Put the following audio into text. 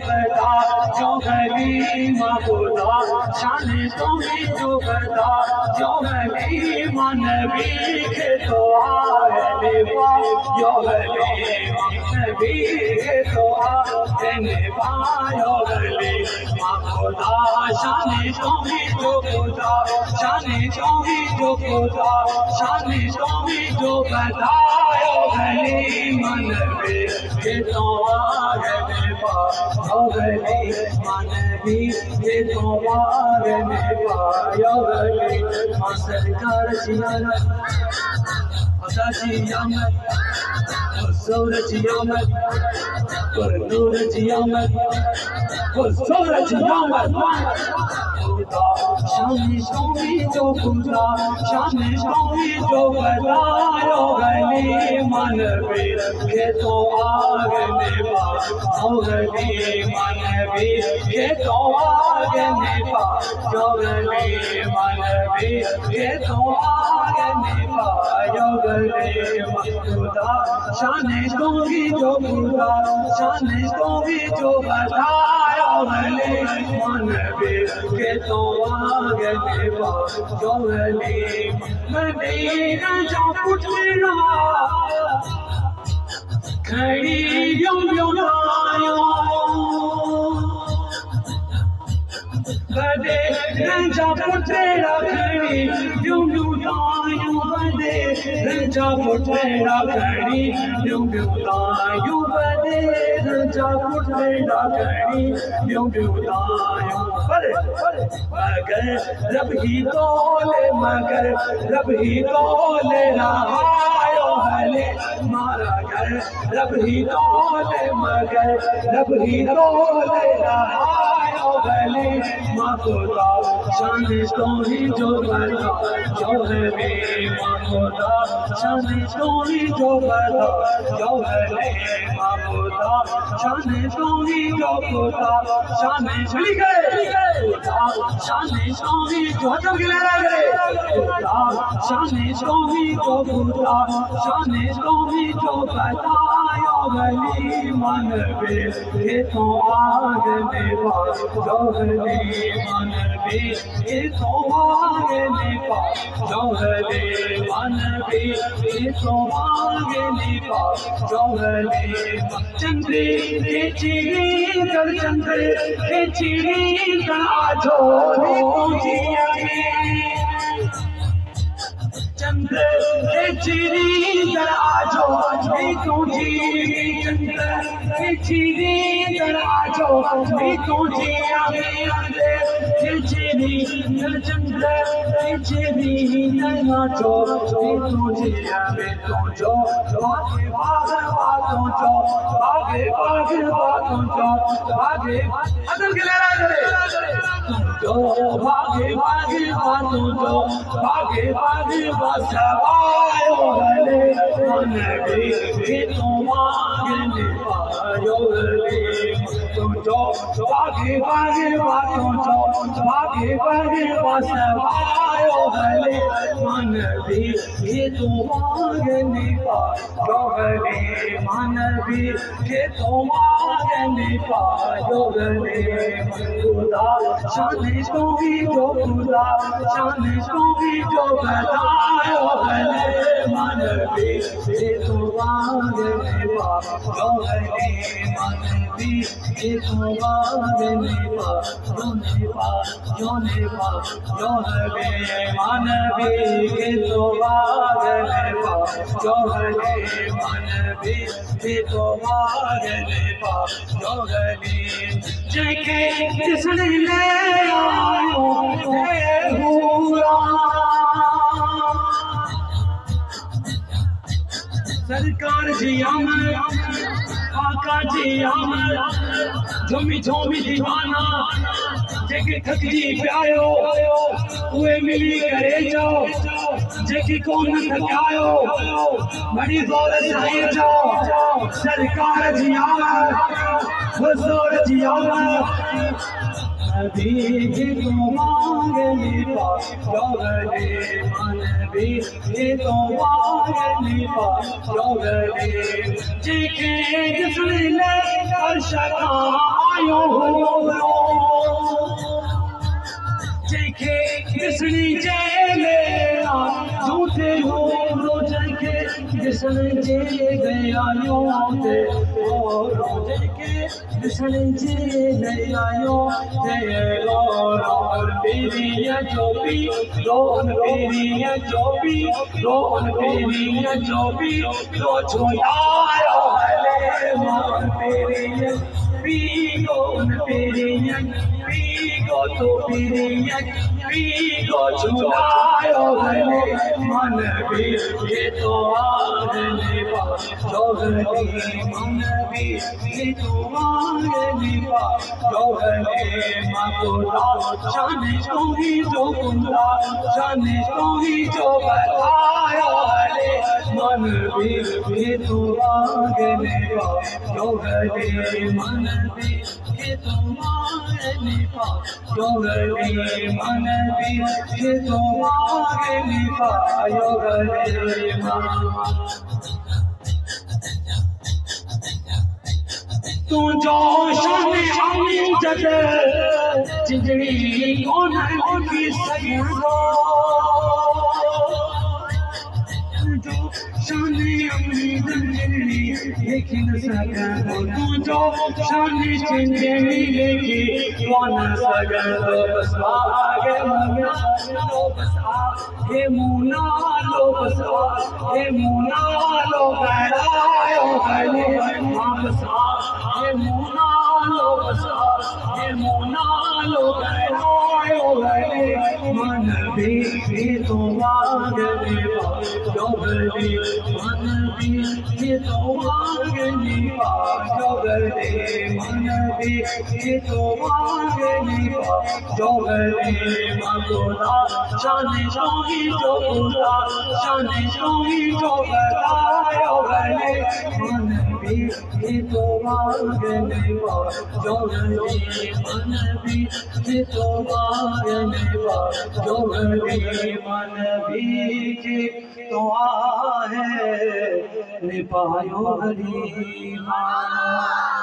बता जो गली मबुदा शान तुम्हें जो बता जो गली मनबी के तो आने पा जो गली मनबी के तो आने पा जो गली मबुदा शान तुम्हें जो खुदा शान तुम्हें जो खुदा शान तुम्हें जो बता जो गली मनबी के तो आने पा जो गली मनबी के तो आने पा जो गली सरकार जियाना जियामत हुजूर जियामत हुजूर जियामत हुजूर जियामत खुदा शान शामी जो खुदा शान शामी जो बतायो गली मनबी के तो आगने पा जो गली मनबी के तो आगने पा जो गली मनबी के तो आगने पा जो गली खुदा शान शामी जो खुदा शान शामी जो बतायो गली मनबी के तो आगने पा जो गली मदीना जो कुछ मिला खड़ी यूं यूं आयो बदे रंजा पुटेरा खड़ी यूं यूं आयो बदे रंजा पुटेरा खड़ी यूं यूं आयो बदे रंजा पुटेरा खड़ी यूं यूं आयो मगर रब ही तोले रहायो हले मारा घर रब ही तोले मगर रब ही तोले रहायो हले माखुदा शान तो ही जो बता जो है बे माखुदा शान तो ही जो बता जो है बे माखुदा शान तो ही जो बता शान चली गए शान स्वामी जो हजम के ले रहे शान स्वामी जो खुदा शान स्वामी जो बतायो गली मनबी के तो आगने पा जो गली मनबी के तो आगने पा जो गली मनबी के तो आगने पा जो गली चंद्रे के चिड़ी कर चंद्रे के चिड़ी कर आजो चंद्र के चिड़ी दर आजो तू जी चंद्र के चिड़ी दर आजो तू जी के चिड़ी दर चंद्र के चिड़ी दर आजो तू जी तू जो भागे भागे बातों जो भागे भागे बातों जो भागे अदल के ले रहा करे जो भागे भागे बातों जो भागे भागे बसवायो गले मनबी के तो आगने पायो गले तुम जो भागे भागे बातों जो भागे भागे बसवायो गले मनबी के तो आगने पायो गले मनबी के तो आगने पायो गले खुदा शान तो ही जो खुदा शान तो ही जो बतायो गले मनबी के तो आगने पा जो गले मनबी के तो आगने पा जो ने पा जो ने पा जो गले मनबी के तो आगने पा जो गले मनबी के तो आगने पा जो गले जेके जिसने ले आयो हुआ सरकार जी अमर आका जी अमर झूमी झूमी दीवाना जेके थकजी पियायो उहे मिली करे जाओ जेकी कोन थकायो बड़ी जोर सां जाओ सरकार जी अमर हुजूर जी अमर नबी के तो मांगने पा जो गले मनबी के तो मांगने पा जो गले जेके जिसने ले अर्श का आयो दिसन जे गयायो ते रोजे के दिसन जे गयायो ते रोन पीरिया जोबी रोन पीरिया जोबी रोन पीरिया जोबी रो छुड़ायो हले मान पीरिया Pigo to Pigo chudayo hale man bhi ye to aane pa johne man bhi ye to aane pa johne ma ko jaane to hi jo bunda jaane to hi jo bataya hale man bhi ye to aane pa johne man bhi ye to aane pa johne man bhi ye to aane pa johne man तू जो शान अमीन जग जिंदड़ी कौन की सगो जो शान अमीन जिंदड़ी लेकिन सगो तू जो शान जिंदड़ी लेकिन कौन सगो बस आगे मना लो बस आगे मुना लो बस आगे मुना लो गरायो हले बस ये मुनालो बसा ये मुनालो गरायो हले मन भी तो मांगने पा जोगले मन भी तो मांगने पा जोगले मन भी तो मांगने पा जोगले मगोला शाने सोही जो बोला शाने सोही जो बतायो हले मन भी तो मांगने पा जोगले मन भी तो मांगने पा जोगले मन भी तो आहे निपायो हरी मान